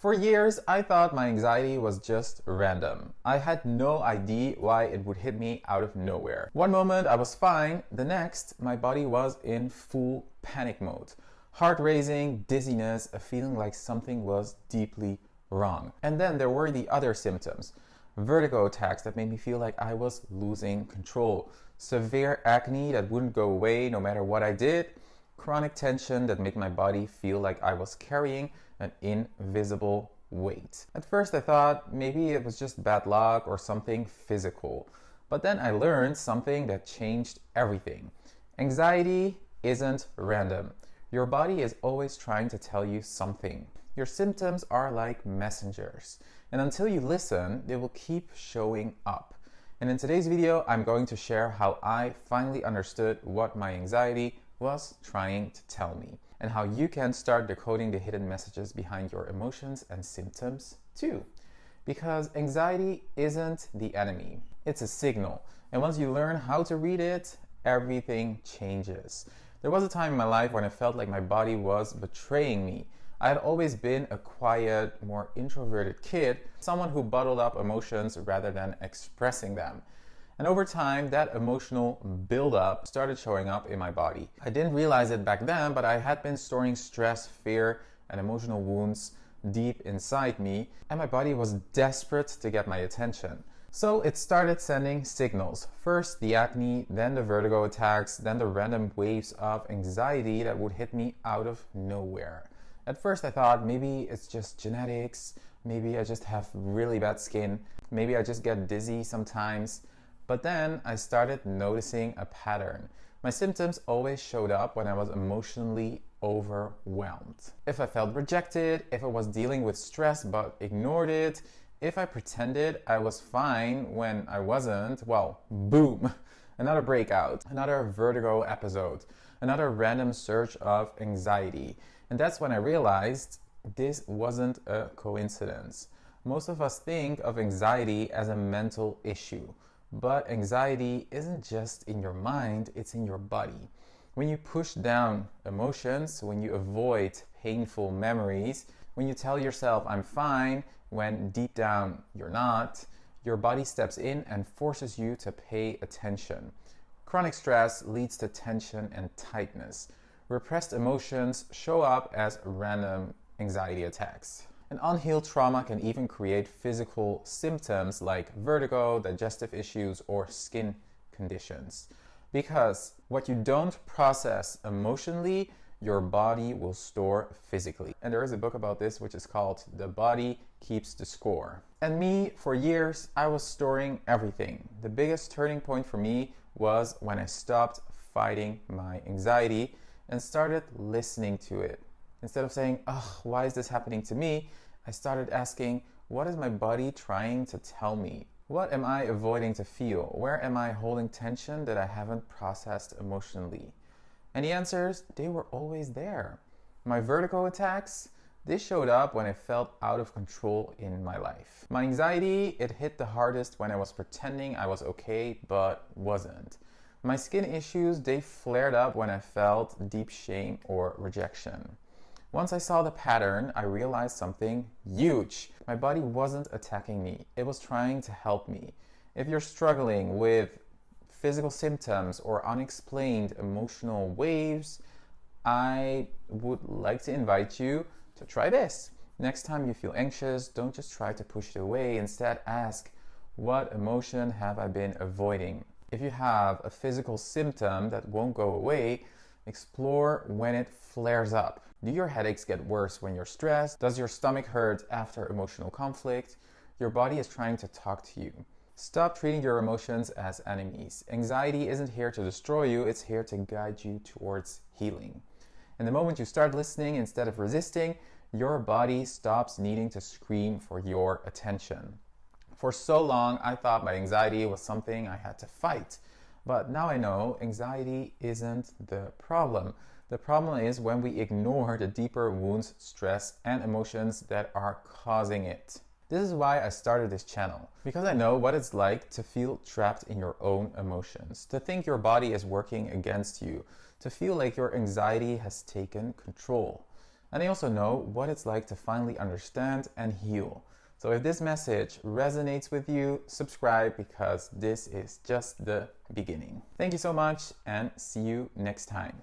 For years, I thought my anxiety was just random. I had no idea why it would hit me out of nowhere. One moment I was fine, the next my body was in full panic mode. Heart racing, dizziness, a feeling like something was deeply wrong. And then there were the other symptoms. Vertigo attacks that made me feel like I was losing control. Severe acne that wouldn't go away no matter what I did. Chronic tension that made my body feel like I was carrying an invisible weight. At first I thought maybe it was just bad luck or something physical. But then I learned something that changed everything. Anxiety isn't random. Your body is always trying to tell you something. Your symptoms are like messengers. And until you listen, they will keep showing up. And in today's video, I'm going to share how I finally understood what my anxiety was trying to tell me, and how you can start decoding the hidden messages behind your emotions and symptoms too. Because anxiety isn't the enemy, it's a signal. And once you learn how to read it, everything changes. There was a time in my life when I felt like my body was betraying me. I had always been a quiet, more introverted kid, someone who bottled up emotions rather than expressing them. And over time, that emotional buildup started showing up in my body. I didn't realize it back then, but I had been storing stress, fear, and emotional wounds deep inside me, and my body was desperate to get my attention. So it started sending signals. First the acne, then the vertigo attacks, then the random waves of anxiety that would hit me out of nowhere. At first I thought maybe it's just genetics, maybe I just have really bad skin, maybe I just get dizzy sometimes. But then I started noticing a pattern. My symptoms always showed up when I was emotionally overwhelmed. If I felt rejected, if I was dealing with stress but ignored it, if I pretended I was fine when I wasn't, well, boom, another breakout, another vertigo episode, another random surge of anxiety. And that's when I realized this wasn't a coincidence. Most of us think of anxiety as a mental issue. But anxiety isn't just in your mind, it's in your body. When you push down emotions, when you avoid painful memories, when you tell yourself I'm fine, when deep down you're not, your body steps in and forces you to pay attention. Chronic stress leads to tension and tightness. Repressed emotions show up as random anxiety attacks. And unhealed trauma can even create physical symptoms like vertigo, digestive issues, or skin conditions. Because what you don't process emotionally, your body will store physically. And there is a book about this which is called The Body Keeps the Score. And me, for years, I was storing everything. The biggest turning point for me was when I stopped fighting my anxiety and started listening to it. Instead of saying, oh, why is this happening to me? I started asking, what is my body trying to tell me? What am I avoiding to feel? Where am I holding tension that I haven't processed emotionally? And the answers, they were always there. My vertigo attacks, they showed up when I felt out of control in my life. My anxiety, it hit the hardest when I was pretending I was okay, but wasn't. My skin issues, they flared up when I felt deep shame or rejection. Once I saw the pattern, I realized something huge. My body wasn't attacking me. It was trying to help me. If you're struggling with physical symptoms or unexplained emotional waves, I would like to invite you to try this. Next time you feel anxious, don't just try to push it away. Instead, ask, what emotion have I been avoiding? If you have a physical symptom that won't go away, explore when it flares up. Do your headaches get worse when you're stressed? Does your stomach hurt after emotional conflict? Your body is trying to talk to you. Stop treating your emotions as enemies. Anxiety isn't here to destroy you, it's here to guide you towards healing. And the moment you start listening instead of resisting, your body stops needing to scream for your attention. For so long, I thought my anxiety was something I had to fight. But now I know anxiety isn't the problem. The problem is when we ignore the deeper wounds, stress, and emotions that are causing it. This is why I started this channel, because I know what it's like to feel trapped in your own emotions, to think your body is working against you, to feel like your anxiety has taken control. And they also know what it's like to finally understand and heal. So if this message resonates with you, subscribe because this is just the beginning. Thank you so much and see you next time.